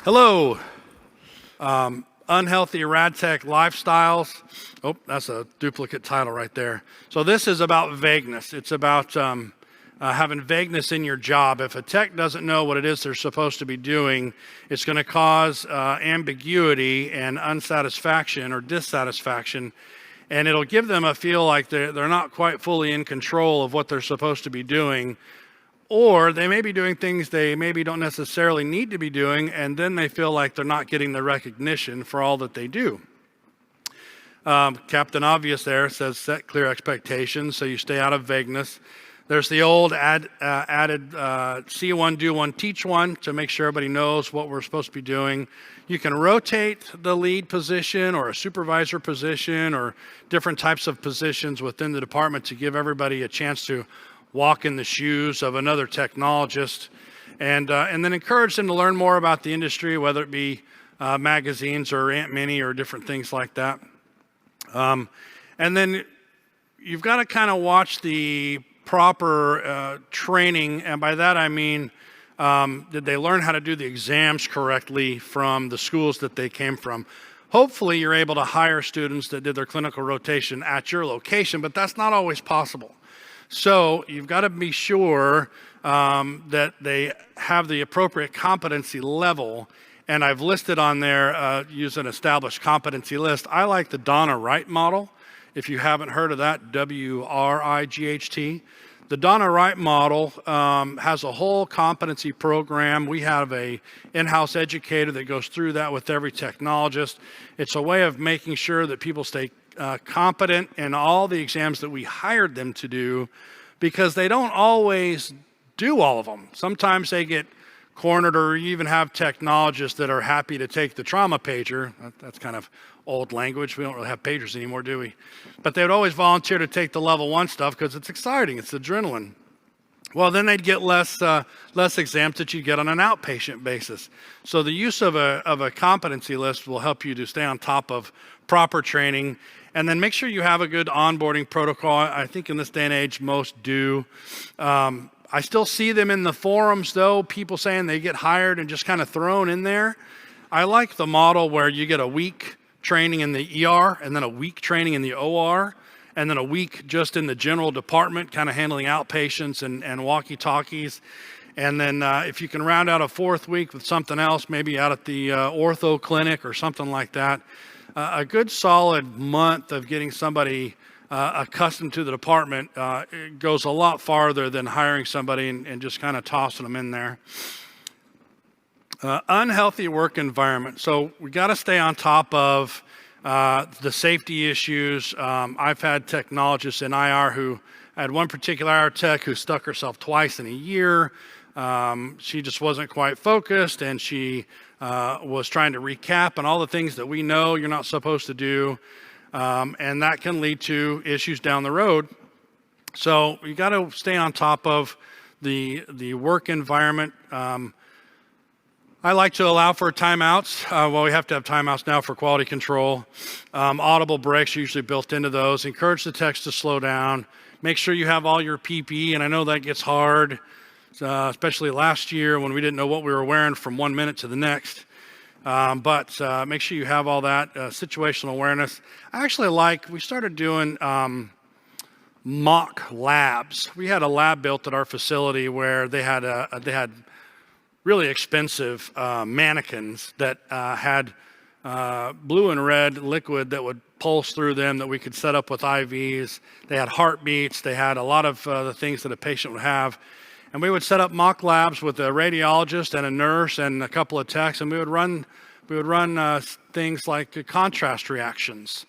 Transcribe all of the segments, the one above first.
Hello. Unhealthy RadTech lifestyles. Oh, that's a duplicate title right there. So this is about vagueness. It's about having vagueness in your job. If a tech doesn't know what it is they're supposed to be doing, it's going to cause ambiguity and unsatisfaction or dissatisfaction. And it'll give them a feel like they're not quite fully in control of what they're supposed to be doing. Or they may be doing things they maybe don't necessarily need to be doing, and then they feel like they're not getting the recognition for all that they do. Captain Obvious there says set clear expectations so you stay out of vagueness. There's the old added see one, do one, teach one to make sure everybody knows what we're supposed to be doing. You can rotate the lead position or a supervisor position or different types of positions within the department to give everybody a chance to walk in the shoes of another technologist, and then encourage them to learn more about the industry, whether it be magazines or Aunt Minnie or different things like that. And then you've got to kind of watch the proper training, and by that I mean, did they learn how to do the exams correctly from the schools that they came from? Hopefully you're able to hire students that did their clinical rotation at your location, but that's not always possible. So you've got to be sure that they have the appropriate competency level. And I've listed on there, use an established competency list. I like the Donna Wright model. If you haven't heard of that, WRIGHT. The Donna Wright model has a whole competency program. We have a in-house educator that goes through that with every technologist. It's a way of making sure that people stay competent in all the exams that we hired them to do, because they don't always do all of them. Sometimes they get cornered, or you even have technologists that are happy to take the trauma pager. That's kind of old language. We don't really have pagers anymore, do we? But they would always volunteer to take the level 1 stuff because it's exciting, it's adrenaline. Well, then they'd get less exams that you get on an outpatient basis. So the use of a competency list will help you to stay on top of proper training, and then make sure you have a good onboarding protocol. I think in this day and age, most do. I still see them in the forums, though, people saying they get hired and just kind of thrown in there. I like the model where you get a week training in the ER, and then a week training in the OR, and then a week just in the general department, kind of handling outpatients and walkie-talkies. And then if you can round out a 4th week with something else, maybe out at the ortho clinic or something like that, a good solid month of getting somebody accustomed to the department it goes a lot farther than hiring somebody and just kind of tossing them in there. Unhealthy work environment. So we got to stay on top of the safety issues. I've had technologists in IR who I had one particular IR tech who stuck herself twice in a year. She just wasn't quite focused, and she was trying to recap on all the things that we know you're not supposed to do, and that can lead to issues down the road. So you got to stay on top of the work environment. I like to allow for timeouts. Well, we have to have timeouts now for quality control. Audible breaks are usually built into those. Encourage the techs to slow down. Make sure you have all your PPE, and I know that gets hard, especially last year when we didn't know what we were wearing from 1 minute to the next. But make sure you have all that situational awareness. We started doing mock labs. We had a lab built at our facility where they had really expensive mannequins that had blue and red liquid that would pulse through them that we could set up with IVs. They had heartbeats. They had a lot of the things that a patient would have. And we would set up mock labs with a radiologist and a nurse and a couple of techs, and we would run things like contrast reactions,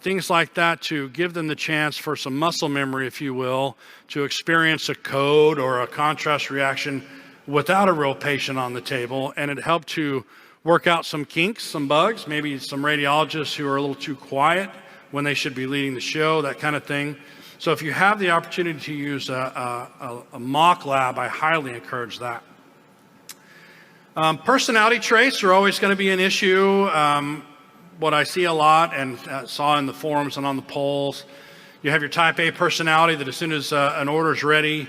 things like that to give them the chance for some muscle memory, if you will, to experience a code or a contrast reaction without a real patient on the table. And it helped to work out some kinks, some bugs, maybe some radiologists who are a little too quiet when they should be leading the show, that kind of thing. So if you have the opportunity to use a mock lab, I highly encourage that. Personality traits are always going to be an issue. What I see a lot and saw in the forums and on the polls, you have your type A personality that as soon as an order is ready,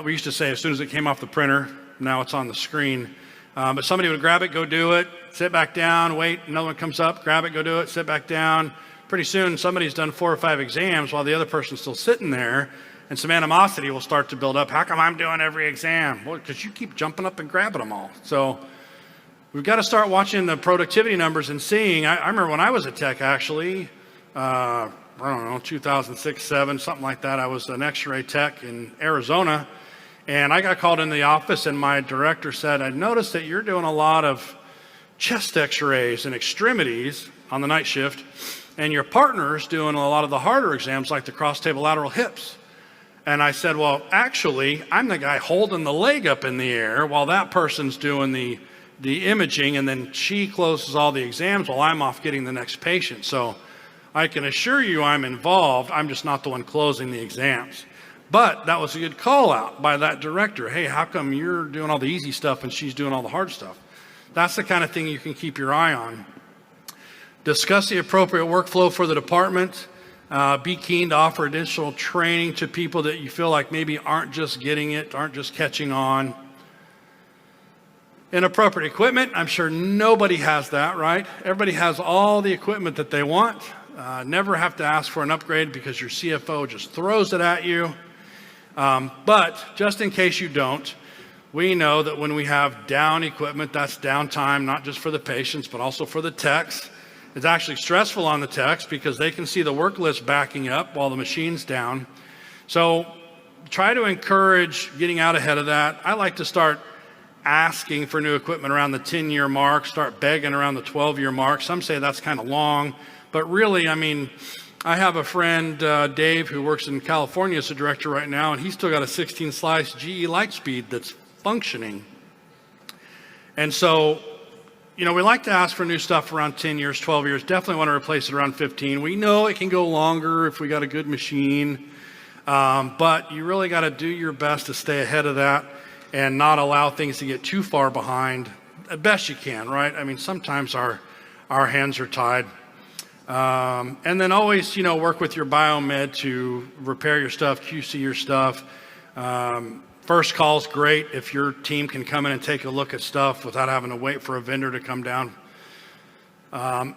we used to say as soon as it came off the printer, now it's on the screen. But somebody would grab it, go do it, sit back down, wait, another one comes up, grab it, go do it, sit back down. Pretty soon somebody's done 4 or 5 exams while the other person's still sitting there, and some animosity will start to build up. How come I'm doing every exam? Well, because you keep jumping up and grabbing them all. So we've got to start watching the productivity numbers and seeing. I remember when I was a tech, actually, I don't know, 2006, 7, something like that. I was an x-ray tech in Arizona, and I got called into the office, and my director said, I noticed that you're doing a lot of chest x-rays and extremities on the night shift, and your partner's doing a lot of the harder exams like the cross-table lateral hips. And I said, well, actually, I'm the guy holding the leg up in the air while that person's doing the imaging, and then she closes all the exams while I'm off getting the next patient. So I can assure you I'm involved. I'm just not the one closing the exams. But that was a good call out by that director. Hey, how come you're doing all the easy stuff and she's doing all the hard stuff? That's the kind of thing you can keep your eye on. Discuss the appropriate workflow for the department. Be keen to offer additional training to people that you feel like maybe aren't just getting it, aren't just catching on. Inappropriate equipment, I'm sure nobody has that, right? Everybody has all the equipment that they want. Never have to ask for an upgrade because your CFO just throws it at you. But just in case you don't, we know that when we have down equipment, that's downtime, not just for the patients, but also for the techs. It's actually stressful on the techs because they can see the work list backing up while the machine's down. So try to encourage getting out ahead of that. I like to start asking for new equipment around the 10-year mark, start begging around the 12-year mark. Some say that's kind of long, but really, I mean, I have a friend, Dave, who works in California as a director right now, and he's still got a 16-slice GE Lightspeed that's functioning. And so, you know, we like to ask for new stuff around 10 years, 12 years. Definitely want to replace it around 15. We know it can go longer if we got a good machine, but you really got to do your best to stay ahead of that and not allow things to get too far behind, as best you can, right? I mean, sometimes our hands are tied. And then always, you know, work with your biomed to repair your stuff, QC your stuff. First call's great if your team can come in and take a look at stuff without having to wait for a vendor to come down.